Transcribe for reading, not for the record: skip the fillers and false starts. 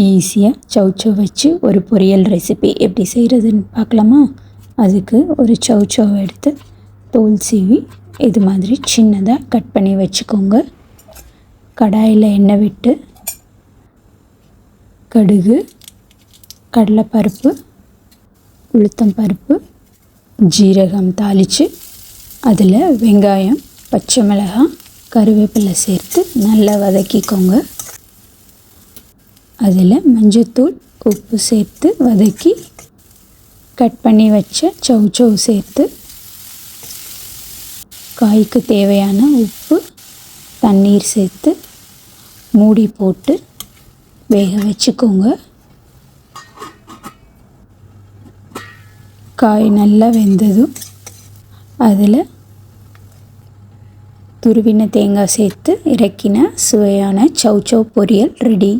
ஈஸியாக சௌச்சௌ வச்சு ஒரு பொரியல் ரெசிபி எப்படி செய்கிறதுன்னு பார்க்கலாமா? அதுக்கு ஒரு சௌச்சௌவை எடுத்து தோல் சீவி இது மாதிரி சின்னதாக கட் பண்ணி வச்சுக்கோங்க. கடாயில் எண்ணெய் விட்டு கடுகு, கடலைப்பருப்பு, உளுத்தம் பருப்பு, ஜீரகம் தாளித்து அதில் வெங்காயம், பச்சை மிளகாய், கருவேப்பிலை சேர்த்து நல்லா வதக்கிக்கோங்க. அதில் மஞ்சத்தூள், உப்பு சேர்த்து வதக்கி கட் பண்ணி வச்ச சௌச்சௌ சேர்த்து காய்க்கு தேவையான உப்பு, தண்ணீர் சேர்த்து மூடி போட்டு வேக வச்சுக்கோங்க. காய் நல்லா வெந்ததும் அதில் துருவின தேங்காய் சேர்த்து இறக்கின சுவையான சௌச்சௌ பொரியல் ரெடி.